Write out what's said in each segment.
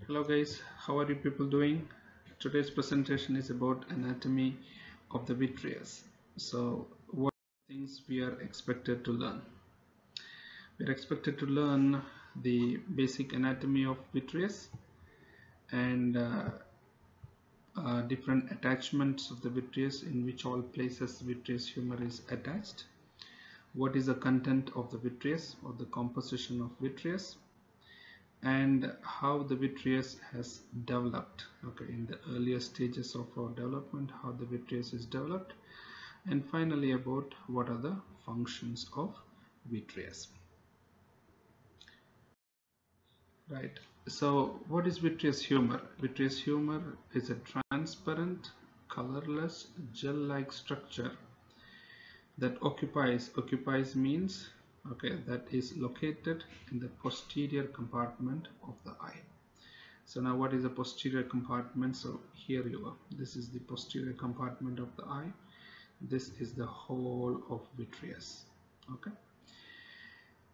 Hello guys, how are you people doing? Today's presentation is about anatomy of the vitreous. So what things we are expected to learn? We are expected to learn the basic anatomy of vitreous and different attachments of the vitreous, in which all places vitreous humor is attached. What is the content of the vitreous or the composition of vitreous, and how the vitreous has developed, okay, in the earlier stages of our development, how the vitreous is developed, and finally about what are the functions of vitreous. Right, so what is vitreous humor? Vitreous humor is a transparent, colorless, gel-like structure that occupies means, okay, that is located in the posterior compartment of the eye. So now what is the posterior compartment? So here you are. This is the posterior compartment of the eye. This is the whole of vitreous. Okay.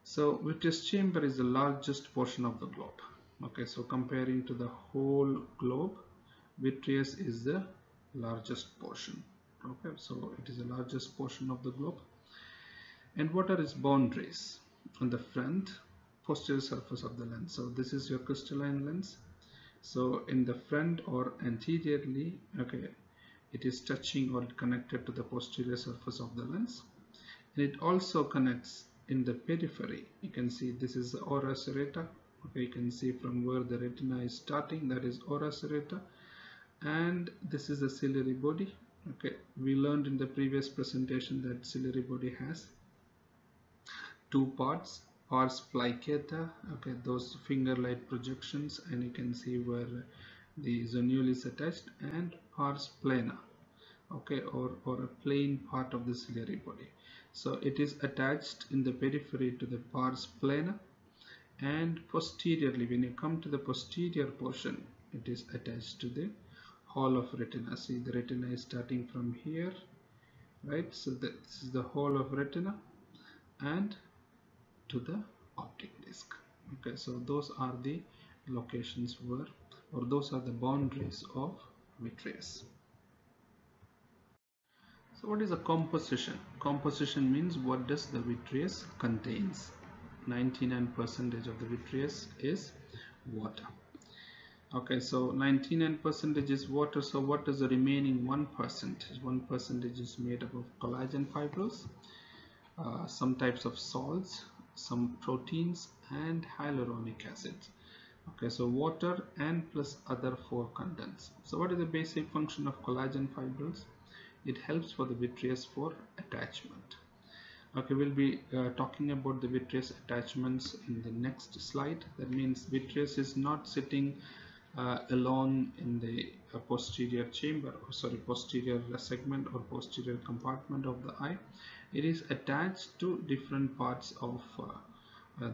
So vitreous chamber is the largest portion of the globe. Okay. So comparing to the whole globe, vitreous is the largest portion. Okay. So it is the largest portion of the globe. And what are its boundaries? On the front, posterior surface of the lens. So this is your crystalline lens. So in the front or anteriorly, okay, it is touching or connected to the posterior surface of the lens, and it also connects in the periphery. You can see this is the ora serrata. Okay, you can see from where the retina is starting, that is ora serrata, and this is the ciliary body. Okay, we learned in the previous presentation that ciliary body has two parts: pars plicata, okay, those finger-like projections, and you can see where the zonule is attached, and pars plana, okay, or a plain part of the ciliary body. So it is attached in the periphery to the pars plana, and posteriorly, when you come to the posterior portion, it is attached to the hall of retina. See, the retina is starting from here, right? So this is the hall of retina and to the optic disc. Okay, so those are the locations where, or those are the boundaries of vitreous. So what is a composition? Composition means what does the vitreous contains. 99% of the vitreous is water. Okay, so 99% is water. So what is the remaining 1%? 1% is made up of collagen fibrils, some types of salts, some proteins, and hyaluronic acid. Okay, so water and plus other 4 contents. So what is the basic function of collagen fibrils? It helps for the vitreous for attachment. Okay, we'll be talking about the vitreous attachments in the next slide. That means vitreous is not sitting alone in the posterior chamber, or sorry, posterior segment or posterior compartment of the eye. It is attached to different parts of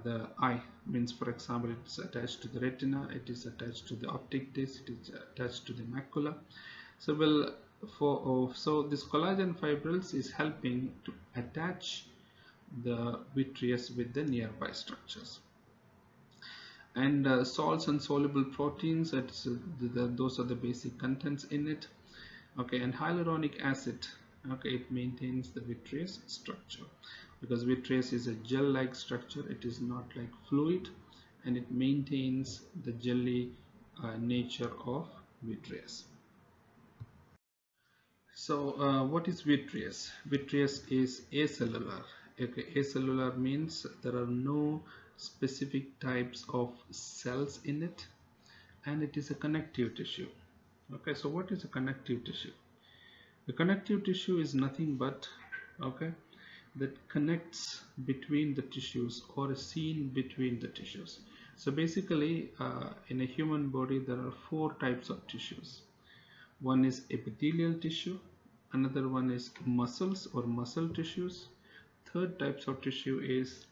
the eye. Means, for example, it is attached to the retina, it is attached to the optic disc, it is attached to the macula. So so this collagen fibrils is helping to attach the vitreous with the nearby structures. And salts and soluble proteins, those are the basic contents in it. Okay, and hyaluronic acid, okay, it maintains the vitreous structure, because vitreous is a gel-like structure. It is not like fluid, and it maintains the jelly nature of vitreous. So what is vitreous? Vitreous is acellular. Okay, acellular means there are no specific types of cells in it, and it is a connective tissue. Okay, so what is a connective tissue? The connective tissue is nothing but, okay, that connects between the tissues, or a scene between the tissues. So basically in a human body there are 4 types of tissues. One is epithelial tissue, another one is muscles or muscle tissues, third types of tissue is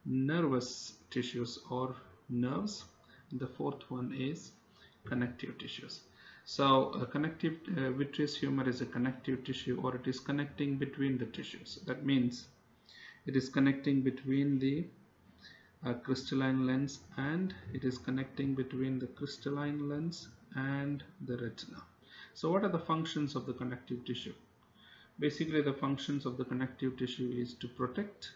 nervous tissues or nerves, and the fourth one is connective tissues. So vitreous humor is a connective tissue, or it is connecting between the tissues. That means it is connecting between the a crystalline lens, and it is connecting between the crystalline lens and the retina. So what are the functions of the connective tissue? Basically, the functions of the connective tissue is to protect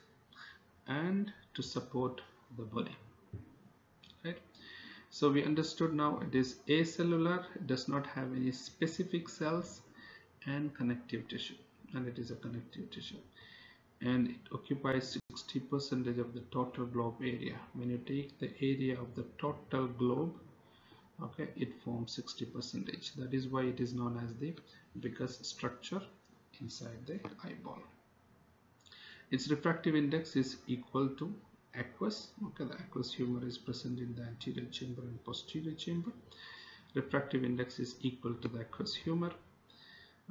and to support the body, right? So we understood now it is acellular, it does not have any specific cells, and connective tissue, and it is a connective tissue, and it occupies 60% of the total globe area. When you take the area of the total globe, okay, it forms 60%. That is why it is known as the biggest structure inside the eyeball. Its refractive index is equal to aqueous. Okay, the aqueous humor is present in the anterior chamber and posterior chamber. Refractive index is equal to the aqueous humor.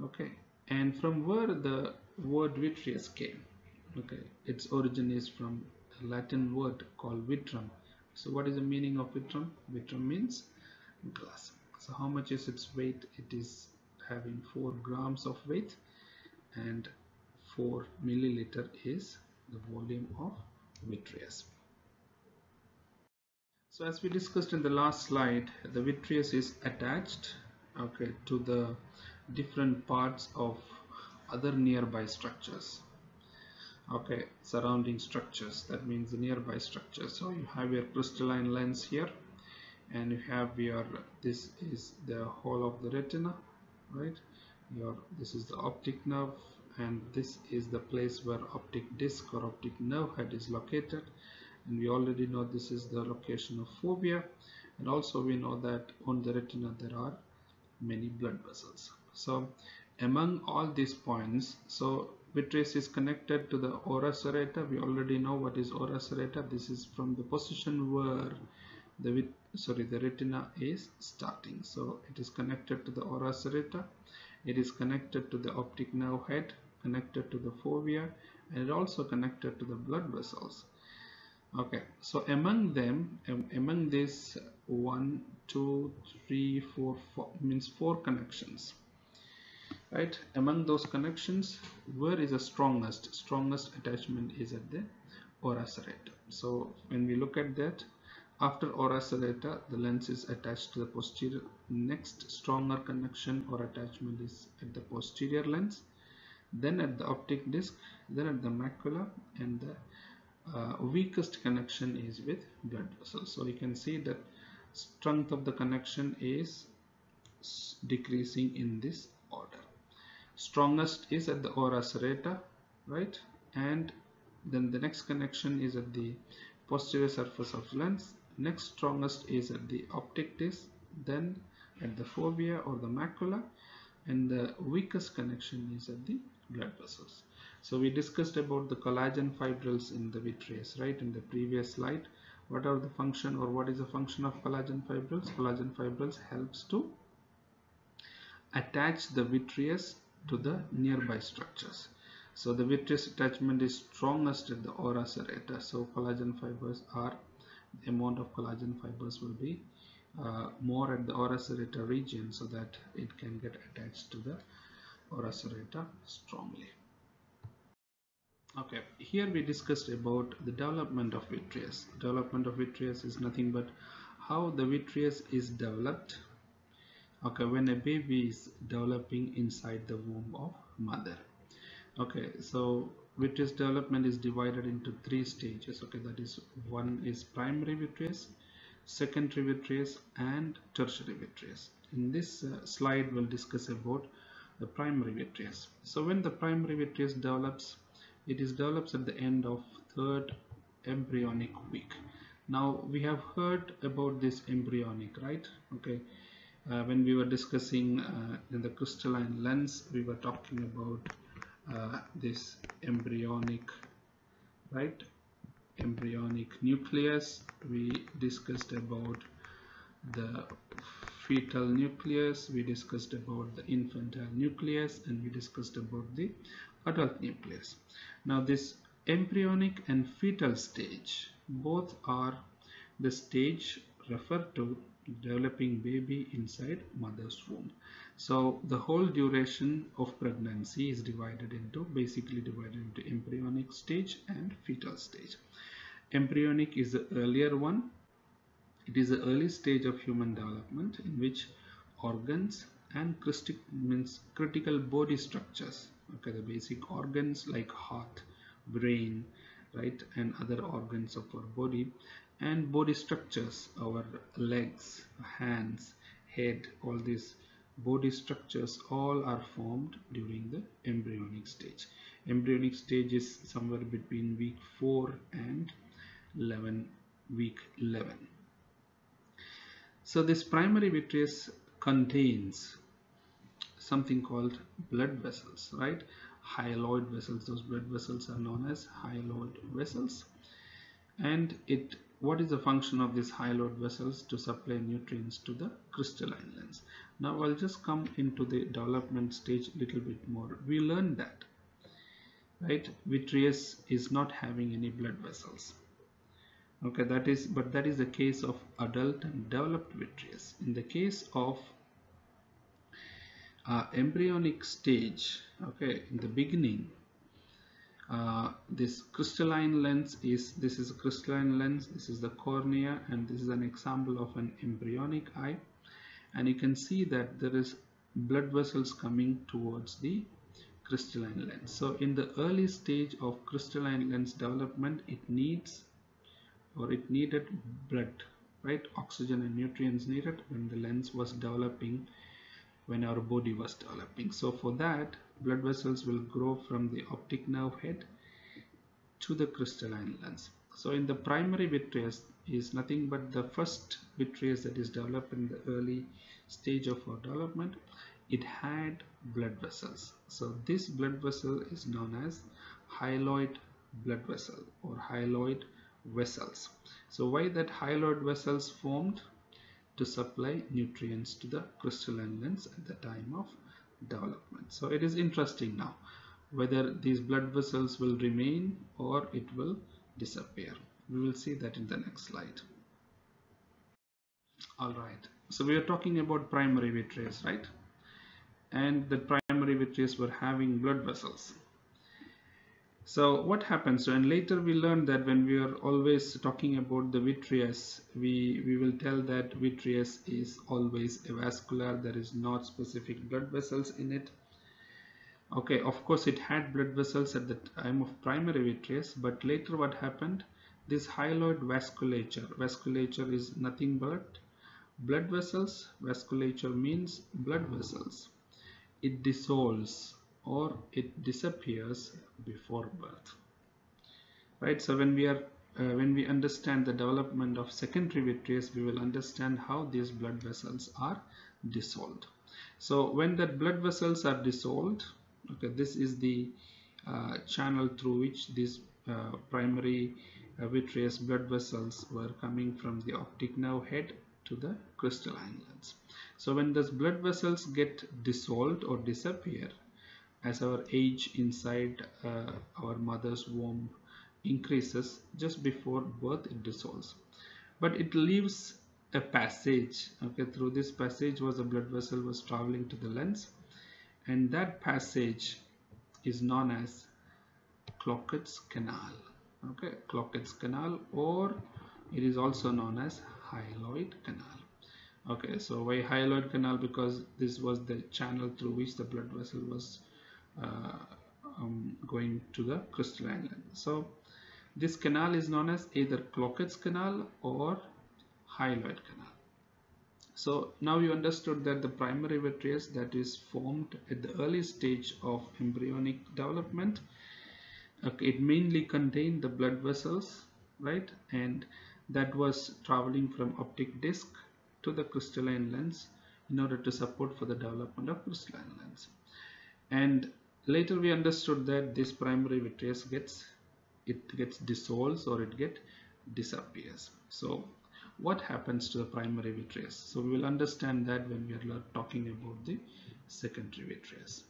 Okay, and from where the word vitreous came? Okay, its origin is from a Latin word called vitrum. So what is the meaning of vitrum? Vitrum means glass. So how much is its weight? It is having 4 grams of weight, and 4 milliliter is the volume of vitreous. So as we discussed in the last slide, the vitreous is attached, okay, to the different parts of other nearby structures, okay, surrounding structures. That means the nearby structures. So you have your crystalline lens here, and you have your, this is the whole of the retina, right? This is the optic nerve, and this is the place where optic disc or optic nerve head is located, and we already know this is the location of fovea, and also we know that on the retina there are many blood vessels. So among all these points, so vitreous is connected to the ora serrata. We already know what is ora serrata. This is from the position where the retina is starting. So it is connected to the ora serrata, it is connected to the optic nerve head, connected to the fovea, and it also connected to the blood vessels. Okay, so among them, among these 1, 2, 3, 4, 4 means 4 connections, right? Among those connections, where is the strongest attachment is at the ora serrata. So when we look at that, after ora serrata, the lens is attached to the posterior. Next stronger connection or attachment is at the posterior lens, then at the optic disc, then at the macula, and the weakest connection is with blood vessels. So you can see that strength of the connection is decreasing in this order. Strongest is at the ora serrata, right? And then the next connection is at the posterior surface of lens. Next strongest is at the optic disc, then at the fovea or the macula, and the weakest connection is at the blood vessels. So we discussed about the collagen fibrils in the vitreous, right, in the previous slide. What are the function, or what is the function of collagen fibrils? Collagen fibrils helps to attach the vitreous to the nearby structures. So the vitreous attachment is strongest at the ora serrata. So collagen fibers are, the amount of collagen fibers will be more at the ora serrata region, so that it can get attached to the ora serrata strongly. Okay, here we discussed about the development of vitreous. Development of vitreous is nothing but how the vitreous is developed, okay, when a baby is developing inside the womb of mother. Okay, so vitreous development is divided into 3 stages. Okay, that is, one is primary vitreous, secondary vitreous, and tertiary vitreous. In this slide we'll discuss about the primary vitreous. So when the primary vitreous develops, it develops at the end of 3rd embryonic week. Now we have heard about this embryonic, right? Okay, when we were discussing in the crystalline lens, we were talking about this embryonic, right, embryonic nucleus. We discussed about the fetal nucleus, we discussed about the infantile nucleus, and we discussed about the adult nucleus. Now this embryonic and fetal stage, both are the stage referred to developing baby inside mother's womb. So the whole duration of pregnancy is basically divided into embryonic stage and fetal stage. Embryonic is the earlier one. It is the early stage of human development in which organs and means critical body structures, okay, the basic organs like heart, brain, right, and other organs of our body, and body structures, our legs, hands, head, all these body structures all are formed during the embryonic stage. Embryonic stage is somewhere between week 4 and 11, week 11. So this primary vitreous contains something called blood vessels, right? Hyaloid vessels. Those blood vessels are known as hyaloid vessels. And what is the function of these hyaloid vessels? To supply nutrients to the crystalline lens. Now I'll just come into the development stage a little bit more. We learned that, right, vitreous is not having any blood vessels. Okay, that is the case of adult and developed vitreous. In the case of embryonic stage, okay, in the beginning, this crystalline lens this is a crystalline lens, this is the cornea, and this is an example of an embryonic eye, and you can see that there is blood vessels coming towards the crystalline lens. So in the early stage of crystalline lens development, it needed blood, right? Oxygen and nutrients needed when the lens was developing, when our body was developing. So for that, blood vessels will grow from the optic nerve head to the crystalline lens. So in the primary vitreous is nothing but the first vitreous that is developed in the early stage of our development. It had blood vessels. So this blood vessel is known as hyaloid blood vessel or hyaloid vessels. So why that hyaloid vessels formed? To supply nutrients to the crystalline lens at the time of development. So it is interesting now whether these blood vessels will remain or it will disappear. We will see that in the next slide. Alright, so we are talking about primary vitreous, right? And the primary vitreous were having blood vessels. So what happens? And later we learned that when we are always talking about the vitreous, we will tell that vitreous is always avascular. There is not specific blood vessels in it. Okay, of course it had blood vessels at the time of primary vitreous, but later what happened? This hyaloid vasculature is nothing but blood vessels. Vasculature means blood vessels. It dissolves or it disappears before birth, right? So when we understand the development of secondary vitreous, we will understand how these blood vessels are dissolved. So when the blood vessels are dissolved, okay, this is the channel through which these primary vitreous blood vessels were coming from the optic nerve head to the crystalline lens. So when those blood vessels get dissolved or disappear as our age inside our mother's womb increases, just before birth it dissolves, but it leaves a passage. Okay, through this passage was the blood vessel was traveling to the lens, and that passage is known as Clockett's canal. Okay, Clockett's canal, or it is also known as hyaloid canal. Okay, so why hyaloid canal? Because this was the channel through which the blood vessel was going to the crystalline lens. So this canal is known as either Clockett's canal or hyaloid canal. So now you understood that the primary vitreous that is formed at the early stage of embryonic development, okay, it mainly contained the blood vessels, right, and that was traveling from optic disc to the crystalline lens in order to support for the development of crystalline lens. And later we understood that this primary vitreous gets dissolved or it disappears. So what happens to the primary vitreous? So we will understand that when we are talking about the secondary vitreous.